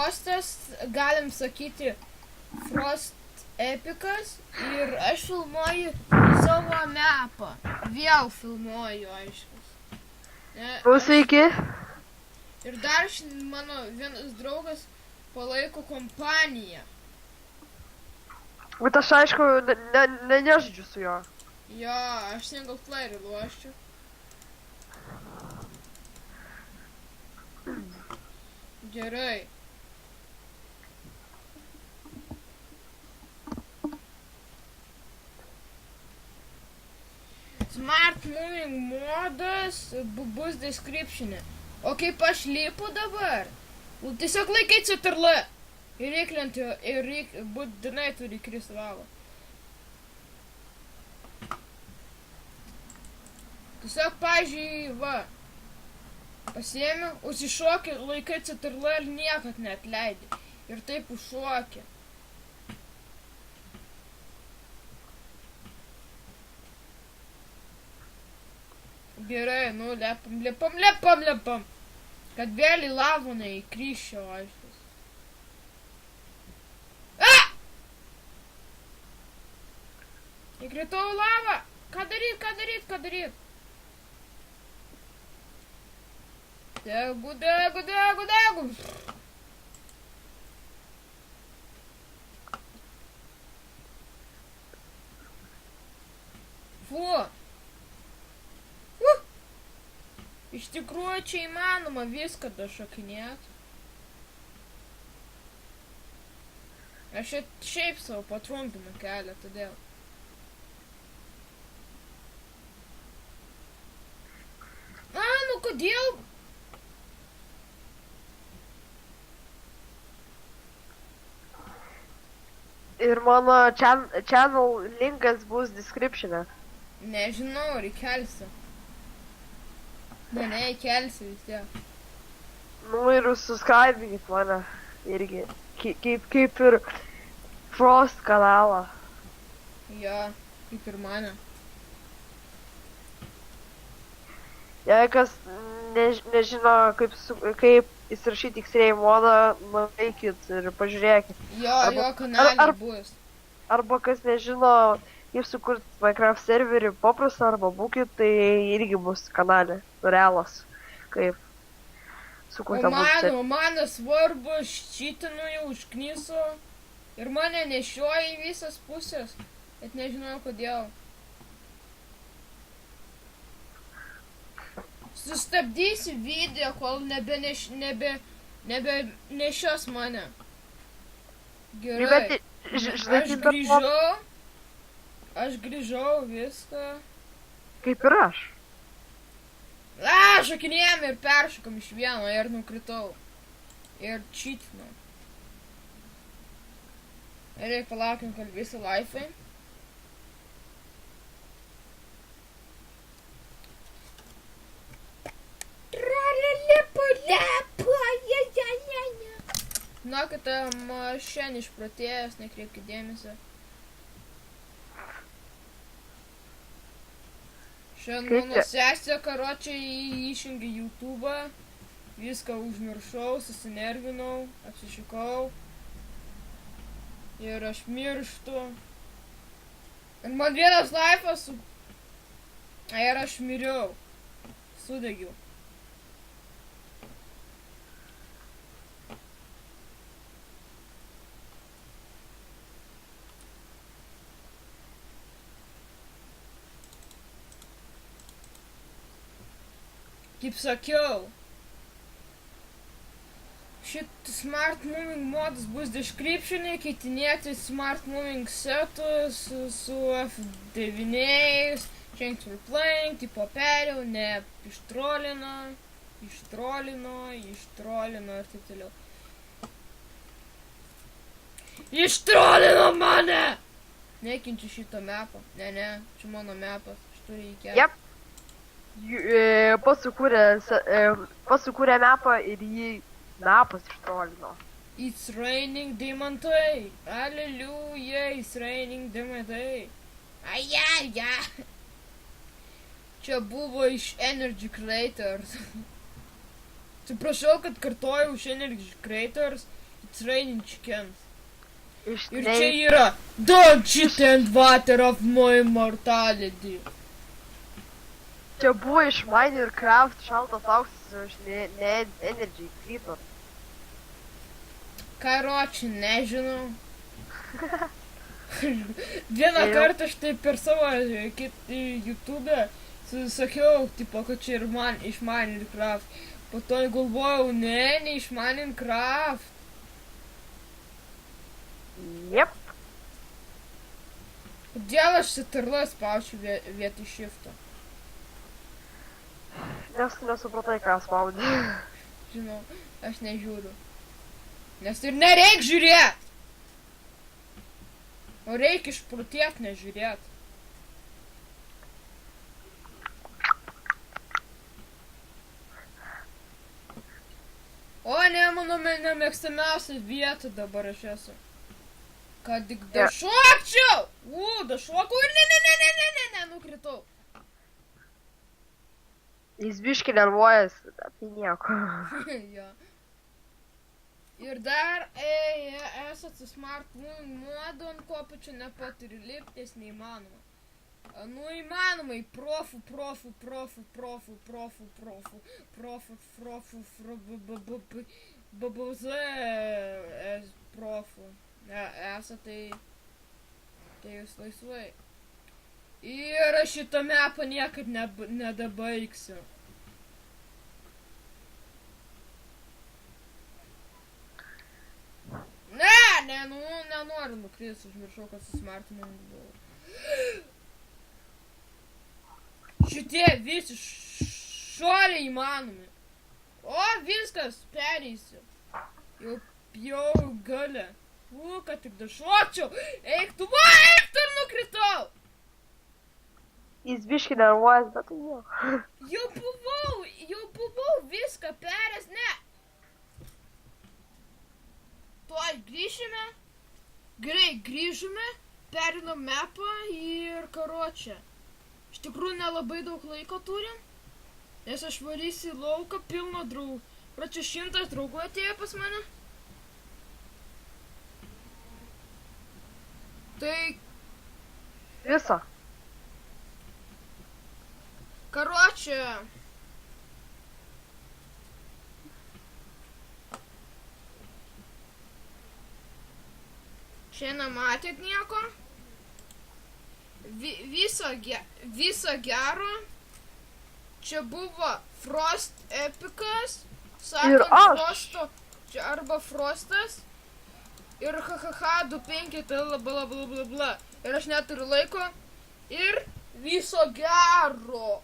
Frostas, galim sakyti, Frost Epicas ir aš filmuoju savo mapą. Vėl filmuoju, aiškus. Sveiki. Ir dar mano vienas draugas palaiko kompaniją. Bet aš aišku, nežaidžiu su juo. Jo, aš single playerį lošiu. Gerai. Smart moving modas bus description'e. O kaip aš lipu dabar? Tiesiog laikai CTRL. Ir reiklenti, ir būtinai turi krist valą. Tiesiog, pavyzdžiui, va. Pasiėmė, užsišokė, laikai CTRL ir niekad neatleidė. Ir taip užšokė. Gerai, nu, lepam. Kad vėl į lavą neįkryščiau, aiškus. Įkritau į lavą. Ką daryt? Degu. Fu. Iš tikrųjų, čia įmanoma viską dašokinėt. Aš šiaip savo patrumpinu kelią, todėl. Nu kodėl? Ir mano channel linkas bus description'e. Nežinau, ar įkelsiu. Ne, įkelsiu vis tiek. Nu ir subscribingit mane irgi. Kaip ir Frost kanalą. Jo, kaip ir mane. Jei kas nežino, kaip įsirašyti X-Ray modą, nueikit ir pažiūrėkit. Jo kanalė bus. Arba kas nežino, kaip sukurti Minecraft serverį paprastą arba būkit, tai irgi bus kanalė. Realas. Kaip sukurta būti. O mano svarbu, ščitinu jau užkniso. Ir mane nešioja į visas pusės. Bet nežinau kodėl. Sustabdysiu video, kol nebe nešios mane. Gerai. Aš grįžau viską. Kaip ir aš. Šokinėjom ir peršokom iš vieno ir nukritau. Ir čytinau. Reikia palaukim, kol visi laifai. Na, kad šiandien išprotėjęs, nekreipkit dėmesio. Šiandien mano sesė, karočiai, išjungė YouTube'ą. Viską užmiršau, susinervinau, apsišikau. Ir aš mirštu. Ir man vienas laifas ir aš miriau. Sudegiau. Kaip sakiau, šit smart moving modas bus description'e, keitinėti smart moving setus su F9, change for playing, tipo perėjau, ne ištrolino ir taip toliau. Ištrolino mane! Nekinčiu šito mapą. Ne, čia mano mapas, aš turiu įkelti. Jep. Pats sukūrė mapą ir jį mapas ištrolino. It's raining diamantai. Alleluja, it's raining diamantai. Ajaja. Čia buvo iš Energy Creators. Atsiprašau, kad kartojau iš Energy Creators. It's raining chickens. Ir čia Išnei. yra Don't cheat and water of my mortality. Čia buvo iš Minecraft šaltas auksas, ne Energy, Creeper. Karoči, nežinau. Vieną kartą aš tai per savo YouTube sakiau, tipo, kad čia ir man iš Minecraft. Po to galvojau, ne iš Minecraft. Jep. Kodėl aš Ctrl spaučiu vietoj Shift'o? Nes tu nesupratai, ką spaudė. Žinau, aš nežiūriu. Nes ir nereik žiūrėt! O reikia išprotėt nežiūrėt. O ne, mano nemėgstamiausia vieta dabar aš esu. Kad tik dašokčiau! Dašokau ir ne, nukritau. Jis biški nervuojasi, tai nieko. Jo. Ir dar, esat su Smart Moving modu, ant kopų čia nepaturi liptis, neįmanoma. Nu, įmanomai, profų, esat tai jūs laisvai. Ir aš šitą mapą niekad nedabaigsiu. Nenoriu nukristi, užmiršau, kad su Smart Moving buvo. Šitie visi šuoliai įmanomi. O, viskas, pereisiu. Jau gale. Kad tik dašokčiau. Eik tu ir nukritau. Jis biški nervuojasi, bet tai nieko. Jau buvau viską perės, ne. Tuoj grįžime. Gerai, grįžime, perinom mapą ir karočią. Iš tikrųjų nelabai daug laiko turim, nes aš varysiu į lauką pilno draugų. Karočią 100 draugų atėjo pas mane. Tai... Visa. Karočią... Šiandien matėt nieko? Viso gero. Čia buvo Frost Epicas. Sakant Frosto. Čia arba Frostas. Ir hahaha 25 tai bla. Ir aš neturiu laiko. Ir viso gero.